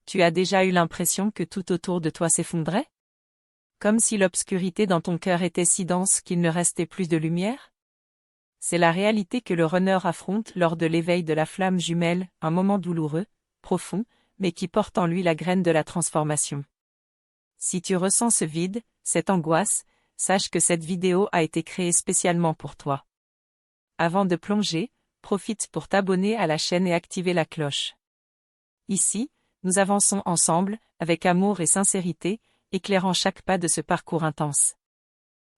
Tu as déjà eu l'impression que tout autour de toi s'effondrait? Comme si l'obscurité dans ton cœur était si dense qu'il ne restait plus de lumière? C'est la réalité que le runner affronte lors de l'éveil de la flamme jumelle, un moment douloureux, profond, mais qui porte en lui la graine de la transformation. Si tu ressens ce vide, cette angoisse, sache que cette vidéo a été créée spécialement pour toi. Avant de plonger, profite pour t'abonner à la chaîne et activer la cloche. Ici, nous avançons ensemble, avec amour et sincérité, éclairant chaque pas de ce parcours intense.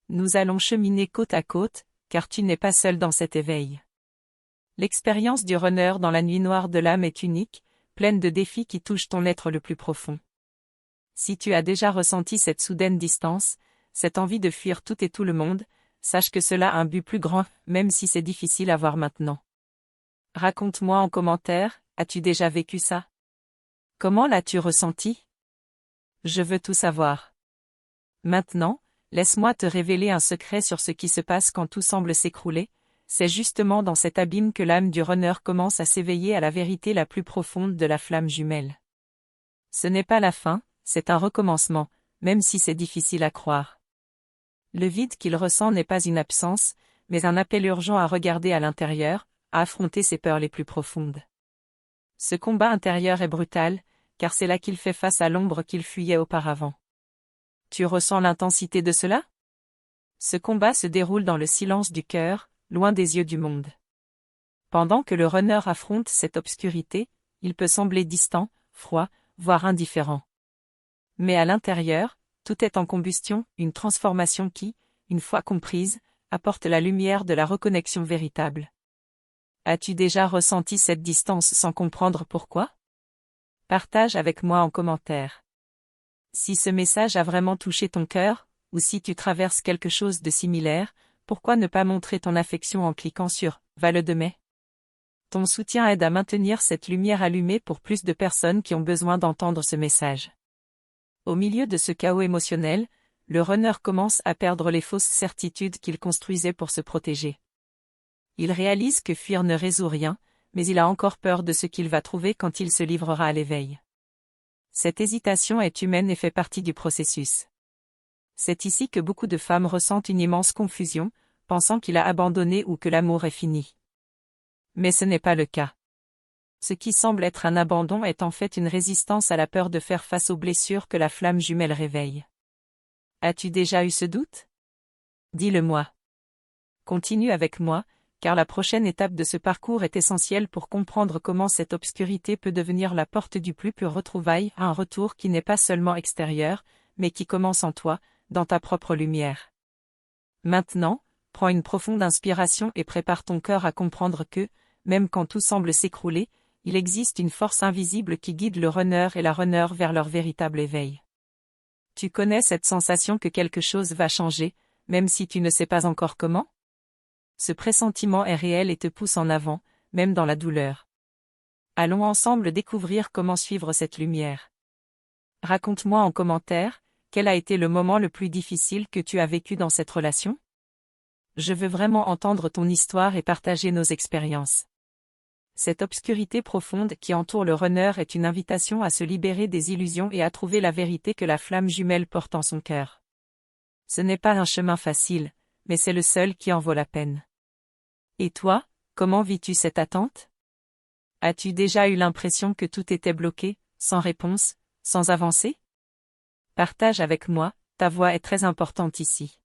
Nous allons cheminer côte à côte, car tu n'es pas seul dans cet éveil. L'expérience du runner dans la nuit noire de l'âme est unique, pleine de défis qui touchent ton être le plus profond. Si tu as déjà ressenti cette soudaine distance, cette envie de fuir tout et tout le monde, sache que cela a un but plus grand, même si c'est difficile à voir maintenant. Raconte-moi en commentaire, as-tu déjà vécu ça? Comment l'as-tu ressenti? Je veux tout savoir. Maintenant, laisse-moi te révéler un secret sur ce qui se passe quand tout semble s'écrouler. C'est justement dans cet abîme que l'âme du runner commence à s'éveiller à la vérité la plus profonde de la flamme jumelle. Ce n'est pas la fin, c'est un recommencement, même si c'est difficile à croire. Le vide qu'il ressent n'est pas une absence, mais un appel urgent à regarder à l'intérieur, à affronter ses peurs les plus profondes. Ce combat intérieur est brutal, car c'est là qu'il fait face à l'ombre qu'il fuyait auparavant. Tu ressens l'intensité de cela? Ce combat se déroule dans le silence du cœur, loin des yeux du monde. Pendant que le runner affronte cette obscurité, il peut sembler distant, froid, voire indifférent. Mais à l'intérieur, tout est en combustion, une transformation qui, une fois comprise, apporte la lumière de la reconnexion véritable. As-tu déjà ressenti cette distance sans comprendre pourquoi? Partage avec moi en commentaire. Si ce message a vraiment touché ton cœur, ou si tu traverses quelque chose de similaire, pourquoi ne pas montrer ton affection en cliquant sur « Va le de mai ». Ton soutien aide à maintenir cette lumière allumée pour plus de personnes qui ont besoin d'entendre ce message. Au milieu de ce chaos émotionnel, le runner commence à perdre les fausses certitudes qu'il construisait pour se protéger. Il réalise que fuir ne résout rien, mais il a encore peur de ce qu'il va trouver quand il se livrera à l'éveil. Cette hésitation est humaine et fait partie du processus. C'est ici que beaucoup de femmes ressentent une immense confusion, pensant qu'il a abandonné ou que l'amour est fini. Mais ce n'est pas le cas. Ce qui semble être un abandon est en fait une résistance à la peur de faire face aux blessures que la flamme jumelle réveille. As-tu déjà eu ce doute? Dis-le-moi. Continue avec moi, car la prochaine étape de ce parcours est essentielle pour comprendre comment cette obscurité peut devenir la porte du plus pur retrouvaille à un retour qui n'est pas seulement extérieur, mais qui commence en toi, dans ta propre lumière. Maintenant, prends une profonde inspiration et prépare ton cœur à comprendre que, même quand tout semble s'écrouler, il existe une force invisible qui guide le runner et la runner vers leur véritable éveil. Tu connais cette sensation que quelque chose va changer, même si tu ne sais pas encore comment? Ce pressentiment est réel et te pousse en avant, même dans la douleur. Allons ensemble découvrir comment suivre cette lumière. Raconte-moi en commentaire, quel a été le moment le plus difficile que tu as vécu dans cette relation? Je veux vraiment entendre ton histoire et partager nos expériences. Cette obscurité profonde qui entoure le runner est une invitation à se libérer des illusions et à trouver la vérité que la flamme jumelle porte en son cœur. Ce n'est pas un chemin facile, mais c'est le seul qui en vaut la peine. Et toi, comment vis-tu cette attente? As-tu déjà eu l'impression que tout était bloqué, sans réponse, sans avancée? Partage avec moi, ta voix est très importante ici.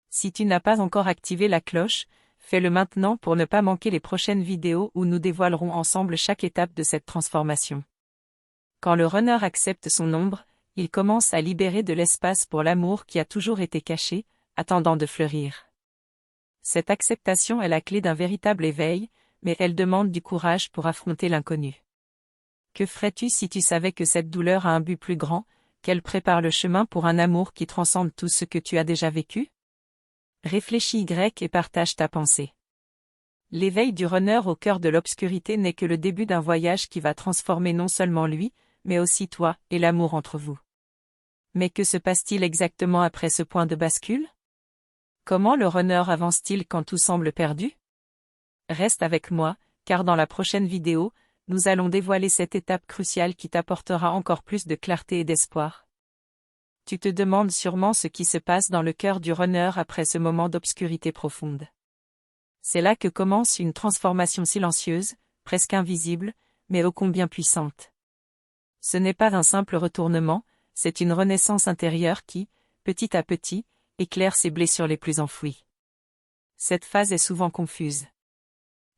Si tu n'as pas encore activé la cloche, fais-le maintenant pour ne pas manquer les prochaines vidéos où nous dévoilerons ensemble chaque étape de cette transformation. Quand le runner accepte son ombre, il commence à libérer de l'espace pour l'amour qui a toujours été caché, attendant de fleurir. Cette acceptation est la clé d'un véritable éveil, mais elle demande du courage pour affronter l'inconnu. Que ferais-tu si tu savais que cette douleur a un but plus grand, qu'elle prépare le chemin pour un amour qui transcende tout ce que tu as déjà vécu? Réfléchis et partage ta pensée. L'éveil du runner au cœur de l'obscurité n'est que le début d'un voyage qui va transformer non seulement lui, mais aussi toi et l'amour entre vous. Mais que se passe-t-il exactement après ce point de bascule? Comment le runner avance-t-il quand tout semble perdu? Reste avec moi, car dans la prochaine vidéo, nous allons dévoiler cette étape cruciale qui t'apportera encore plus de clarté et d'espoir. Tu te demandes sûrement ce qui se passe dans le cœur du runner après ce moment d'obscurité profonde. C'est là que commence une transformation silencieuse, presque invisible, mais ô combien puissante. Ce n'est pas un simple retournement, c'est une renaissance intérieure qui, petit à petit, éclaire ses blessures les plus enfouies. Cette phase est souvent confuse.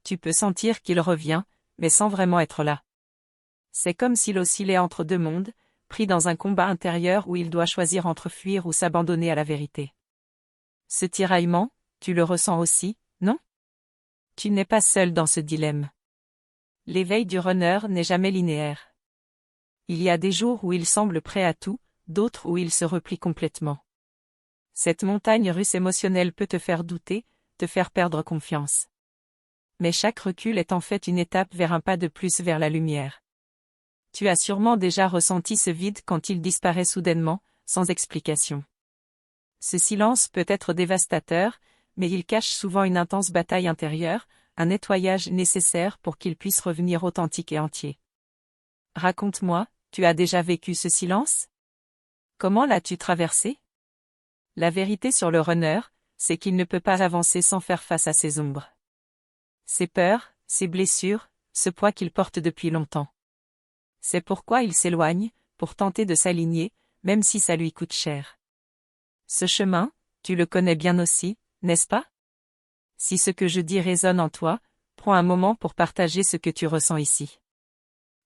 Tu peux sentir qu'il revient, mais sans vraiment être là. C'est comme s'il oscillait entre deux mondes, pris dans un combat intérieur où il doit choisir entre fuir ou s'abandonner à la vérité. Ce tiraillement, tu le ressens aussi, non? Tu n'es pas seul dans ce dilemme. L'éveil du runner n'est jamais linéaire. Il y a des jours où il semble prêt à tout, d'autres où il se replie complètement. Cette montagne russe émotionnelle peut te faire douter, te faire perdre confiance. Mais chaque recul est en fait une étape vers un pas de plus vers la lumière. Tu as sûrement déjà ressenti ce vide quand il disparaît soudainement, sans explication. Ce silence peut être dévastateur, mais il cache souvent une intense bataille intérieure, un nettoyage nécessaire pour qu'il puisse revenir authentique et entier. Raconte-moi, tu as déjà vécu ce silence? Comment l'as-tu traversé? La vérité sur le runner, c'est qu'il ne peut pas avancer sans faire face à ses ombres. Ses peurs, ses blessures, ce poids qu'il porte depuis longtemps. C'est pourquoi il s'éloigne, pour tenter de s'aligner, même si ça lui coûte cher. Ce chemin, tu le connais bien aussi, n'est-ce pas? Si ce que je dis résonne en toi, prends un moment pour partager ce que tu ressens ici.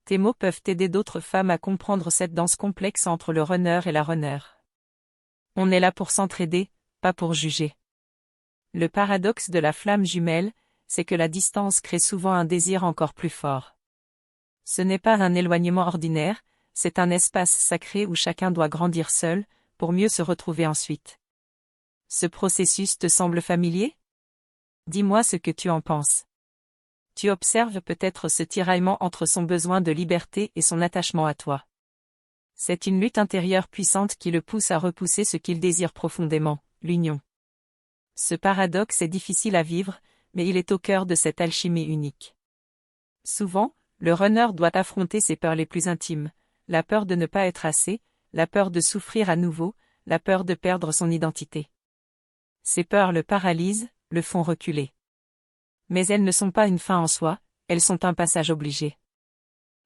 Tes mots peuvent aider d'autres femmes à comprendre cette danse complexe entre le runner et la runner. On est là pour s'entraider, pas pour juger. Le paradoxe de la flamme jumelle, c'est que la distance crée souvent un désir encore plus fort. Ce n'est pas un éloignement ordinaire, c'est un espace sacré où chacun doit grandir seul, pour mieux se retrouver ensuite. Ce processus te semble familier? Dis-moi ce que tu en penses. Tu observes peut-être ce tiraillement entre son besoin de liberté et son attachement à toi. C'est une lutte intérieure puissante qui le pousse à repousser ce qu'il désire profondément, l'union. Ce paradoxe est difficile à vivre, mais il est au cœur de cette alchimie unique. Souvent, le runner doit affronter ses peurs les plus intimes, la peur de ne pas être assez, la peur de souffrir à nouveau, la peur de perdre son identité. Ces peurs le paralysent, le font reculer. Mais elles ne sont pas une fin en soi, elles sont un passage obligé.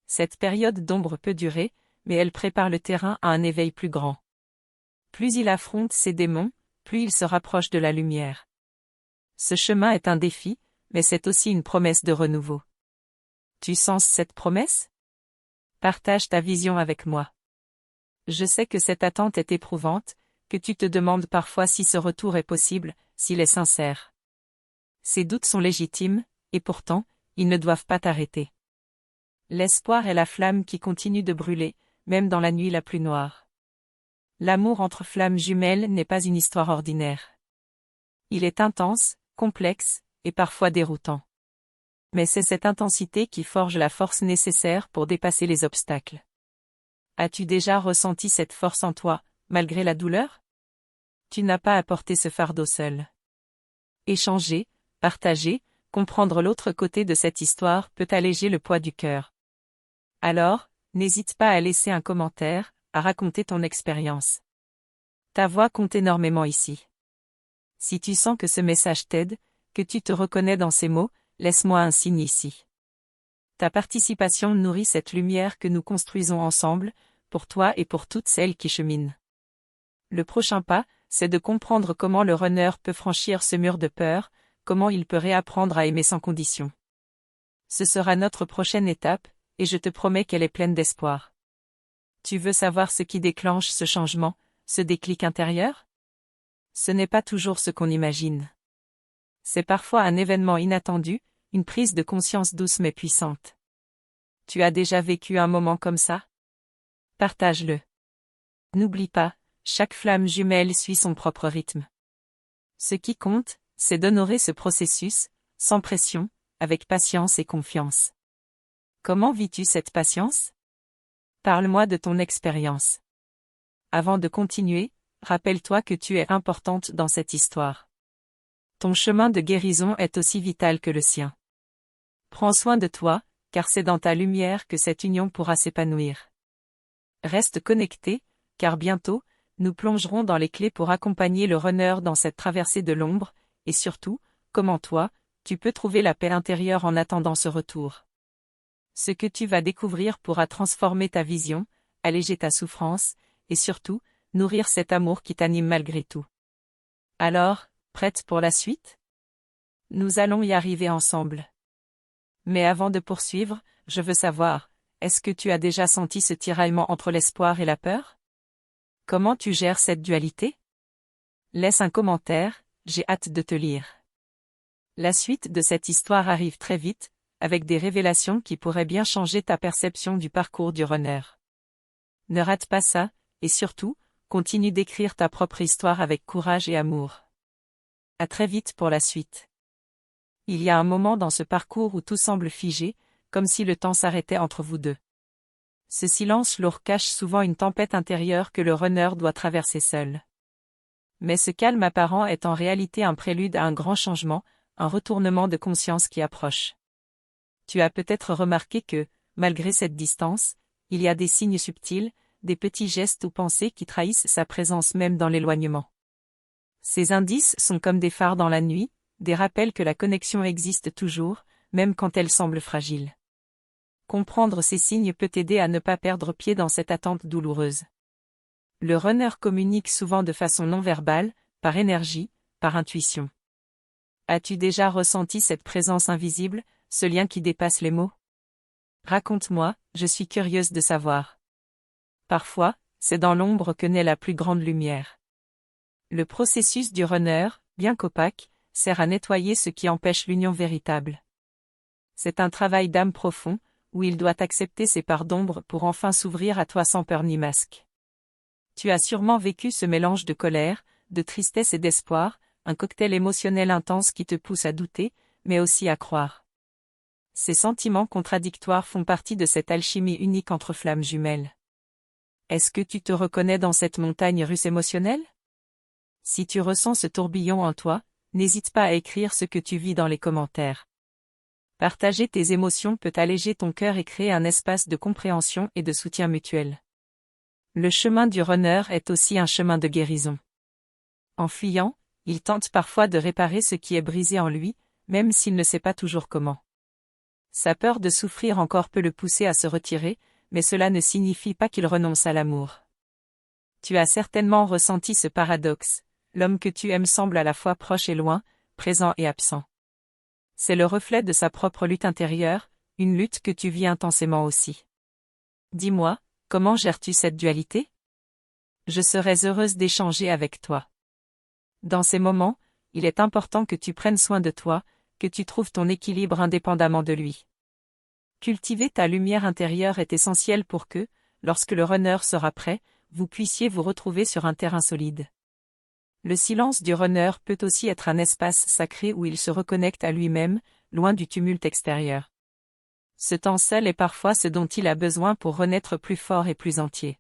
Cette période d'ombre peut durer, mais elle prépare le terrain à un éveil plus grand. Plus il affronte ses démons, plus il se rapproche de la lumière. Ce chemin est un défi, mais c'est aussi une promesse de renouveau. Tu sens cette promesse? Partage ta vision avec moi. Je sais que cette attente est éprouvante, que tu te demandes parfois si ce retour est possible, s'il est sincère. Ces doutes sont légitimes, et pourtant, ils ne doivent pas t'arrêter. L'espoir est la flamme qui continue de brûler, même dans la nuit la plus noire. L'amour entre flammes jumelles n'est pas une histoire ordinaire. Il est intense, complexe, et parfois déroutant. Mais c'est cette intensité qui forge la force nécessaire pour dépasser les obstacles. As-tu déjà ressenti cette force en toi, malgré la douleur? Tu n'as pas à porter ce fardeau seul. Échanger, partager, comprendre l'autre côté de cette histoire peut alléger le poids du cœur. Alors, n'hésite pas à laisser un commentaire, à raconter ton expérience. Ta voix compte énormément ici. Si tu sens que ce message t'aide, que tu te reconnais dans ces mots, laisse-moi un signe ici. Ta participation nourrit cette lumière que nous construisons ensemble, pour toi et pour toutes celles qui cheminent. Le prochain pas, c'est de comprendre comment le runner peut franchir ce mur de peur, comment il peut réapprendre à aimer sans condition. Ce sera notre prochaine étape, et je te promets qu'elle est pleine d'espoir. Tu veux savoir ce qui déclenche ce changement, ce déclic intérieur? Ce n'est pas toujours ce qu'on imagine. C'est parfois un événement inattendu, une prise de conscience douce mais puissante. Tu as déjà vécu un moment comme ça? Partage-le. N'oublie pas, chaque flamme jumelle suit son propre rythme. Ce qui compte, c'est d'honorer ce processus, sans pression, avec patience et confiance. Comment vis-tu cette patience? Parle-moi de ton expérience. Avant de continuer, rappelle-toi que tu es importante dans cette histoire. Ton chemin de guérison est aussi vital que le sien. Prends soin de toi, car c'est dans ta lumière que cette union pourra s'épanouir. Reste connecté, car bientôt, nous plongerons dans les clés pour accompagner le runner dans cette traversée de l'ombre, et surtout, comment toi, tu peux trouver la paix intérieure en attendant ce retour. Ce que tu vas découvrir pourra transformer ta vision, alléger ta souffrance, et surtout, nourrir cet amour qui t'anime malgré tout. Alors, prête pour la suite? Nous allons y arriver ensemble. Mais avant de poursuivre, je veux savoir, est-ce que tu as déjà senti ce tiraillement entre l'espoir et la peur? Comment tu gères cette dualité? Laisse un commentaire, j'ai hâte de te lire. La suite de cette histoire arrive très vite, avec des révélations qui pourraient bien changer ta perception du parcours du runner. Ne rate pas ça, et surtout, continue d'écrire ta propre histoire avec courage et amour. À très vite pour la suite. Il y a un moment dans ce parcours où tout semble figé, comme si le temps s'arrêtait entre vous deux. Ce silence lourd cache souvent une tempête intérieure que le runner doit traverser seul. Mais ce calme apparent est en réalité un prélude à un grand changement, un retournement de conscience qui approche. Tu as peut-être remarqué que, malgré cette distance, il y a des signes subtils, des petits gestes ou pensées qui trahissent sa présence même dans l'éloignement. Ces indices sont comme des phares dans la nuit, des rappels que la connexion existe toujours, même quand elle semble fragile. Comprendre ces signes peut t'aider à ne pas perdre pied dans cette attente douloureuse. Le runner communique souvent de façon non verbale, par énergie, par intuition. As-tu déjà ressenti cette présence invisible, ce lien qui dépasse les mots? Raconte-moi, je suis curieuse de savoir. Parfois, c'est dans l'ombre que naît la plus grande lumière. Le processus du runner, bien qu'opaque, sert à nettoyer ce qui empêche l'union véritable. C'est un travail d'âme profond, où il doit accepter ses parts d'ombre pour enfin s'ouvrir à toi sans peur ni masque. Tu as sûrement vécu ce mélange de colère, de tristesse et d'espoir, un cocktail émotionnel intense qui te pousse à douter, mais aussi à croire. Ces sentiments contradictoires font partie de cette alchimie unique entre flammes jumelles. Est-ce que tu te reconnais dans cette montagne russe émotionnelle? Si tu ressens ce tourbillon en toi, n'hésite pas à écrire ce que tu vis dans les commentaires. Partager tes émotions peut alléger ton cœur et créer un espace de compréhension et de soutien mutuel. Le chemin du runner est aussi un chemin de guérison. En fuyant, il tente parfois de réparer ce qui est brisé en lui, même s'il ne sait pas toujours comment. Sa peur de souffrir encore peut le pousser à se retirer, mais cela ne signifie pas qu'il renonce à l'amour. Tu as certainement ressenti ce paradoxe, l'homme que tu aimes semble à la fois proche et loin, présent et absent. C'est le reflet de sa propre lutte intérieure, une lutte que tu vis intensément aussi. Dis-moi, comment gères-tu cette dualité? Je serais heureuse d'échanger avec toi. Dans ces moments, il est important que tu prennes soin de toi, que tu trouves ton équilibre indépendamment de lui. Cultiver ta lumière intérieure est essentiel pour que, lorsque le runner sera prêt, vous puissiez vous retrouver sur un terrain solide. Le silence du runner peut aussi être un espace sacré où il se reconnecte à lui-même, loin du tumulte extérieur. Ce temps seul est parfois ce dont il a besoin pour renaître plus fort et plus entier.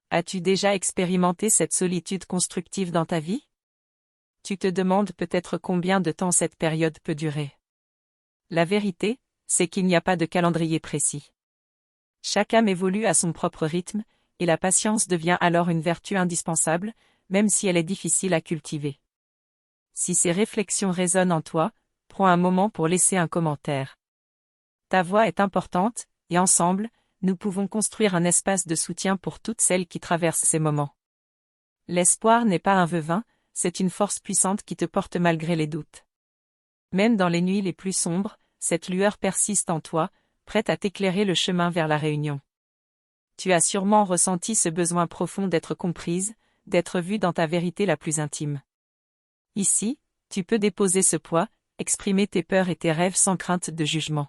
As-tu déjà expérimenté cette solitude constructive dans ta vie? Tu te demandes peut-être combien de temps cette période peut durer. La vérité, c'est qu'il n'y a pas de calendrier précis. Chaque âme évolue à son propre rythme, et la patience devient alors une vertu indispensable, même si elle est difficile à cultiver. Si ces réflexions résonnent en toi, prends un moment pour laisser un commentaire. Ta voix est importante, et ensemble, nous pouvons construire un espace de soutien pour toutes celles qui traversent ces moments. L'espoir n'est pas un veuvin, c'est une force puissante qui te porte malgré les doutes. Même dans les nuits les plus sombres, cette lueur persiste en toi, prête à t'éclairer le chemin vers la réunion. Tu as sûrement ressenti ce besoin profond d'être comprise, d'être vue dans ta vérité la plus intime. Ici, tu peux déposer ce poids, exprimer tes peurs et tes rêves sans crainte de jugement.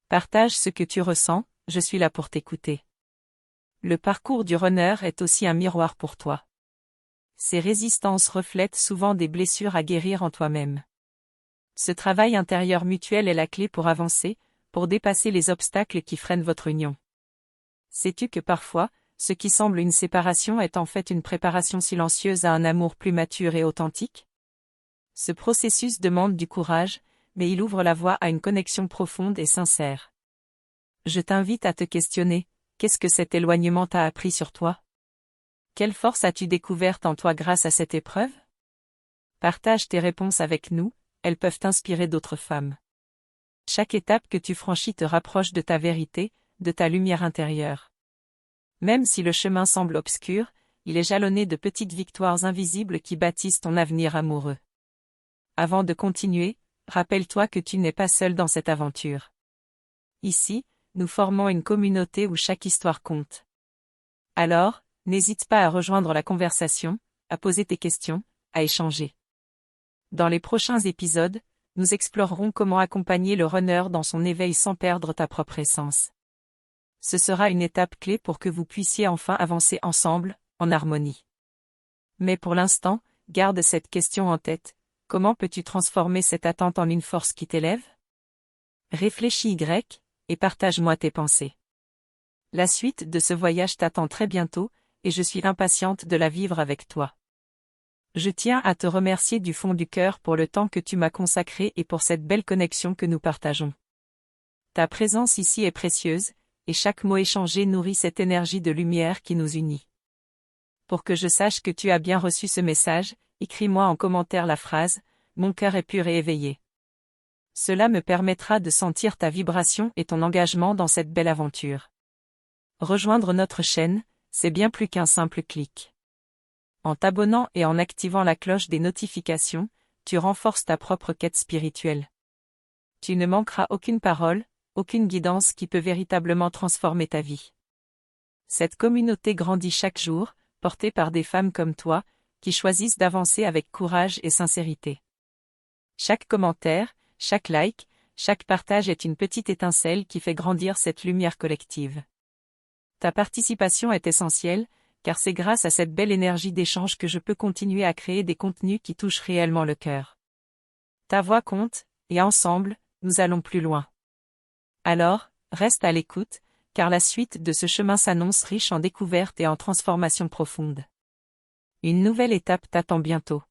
Partage ce que tu ressens, je suis là pour t'écouter. Le parcours du runner est aussi un miroir pour toi. Ces résistances reflètent souvent des blessures à guérir en toi-même. Ce travail intérieur mutuel est la clé pour avancer, pour dépasser les obstacles qui freinent votre union. Sais-tu que parfois, ce qui semble une séparation est en fait une préparation silencieuse à un amour plus mature et authentique? Ce processus demande du courage, mais il ouvre la voie à une connexion profonde et sincère. Je t'invite à te questionner, qu'est-ce que cet éloignement t'a appris sur toi? Quelle force as-tu découverte en toi grâce à cette épreuve? Partage tes réponses avec nous, elles peuvent inspirer d'autres femmes. Chaque étape que tu franchis te rapproche de ta vérité, de ta lumière intérieure. Même si le chemin semble obscur, il est jalonné de petites victoires invisibles qui bâtissent ton avenir amoureux. Avant de continuer, rappelle-toi que tu n'es pas seul dans cette aventure. Ici, nous formons une communauté où chaque histoire compte. Alors, n'hésite pas à rejoindre la conversation, à poser tes questions, à échanger. Dans les prochains épisodes, nous explorerons comment accompagner le runner dans son éveil sans perdre ta propre essence. Ce sera une étape clé pour que vous puissiez enfin avancer ensemble, en harmonie. Mais pour l'instant, garde cette question en tête. Comment peux-tu transformer cette attente en une force qui t'élève? Réfléchis et partage-moi tes pensées. La suite de ce voyage t'attend très bientôt, et je suis impatiente de la vivre avec toi. Je tiens à te remercier du fond du cœur pour le temps que tu m'as consacré et pour cette belle connexion que nous partageons. Ta présence ici est précieuse, et chaque mot échangé nourrit cette énergie de lumière qui nous unit. Pour que je sache que tu as bien reçu ce message, écris-moi en commentaire la phrase « Mon cœur est pur et éveillé ». Cela me permettra de sentir ta vibration et ton engagement dans cette belle aventure. Rejoindre notre chaîne, c'est bien plus qu'un simple clic. En t'abonnant et en activant la cloche des notifications, tu renforces ta propre quête spirituelle. Tu ne manqueras aucune parole, aucune guidance qui peut véritablement transformer ta vie. Cette communauté grandit chaque jour, portée par des femmes comme toi, qui choisissent d'avancer avec courage et sincérité. Chaque commentaire, chaque like, chaque partage est une petite étincelle qui fait grandir cette lumière collective. Ta participation est essentielle, car c'est grâce à cette belle énergie d'échange que je peux continuer à créer des contenus qui touchent réellement le cœur. Ta voix compte, et ensemble, nous allons plus loin. Alors, reste à l'écoute, car la suite de ce chemin s'annonce riche en découvertes et en transformations profondes. Une nouvelle étape t'attend bientôt.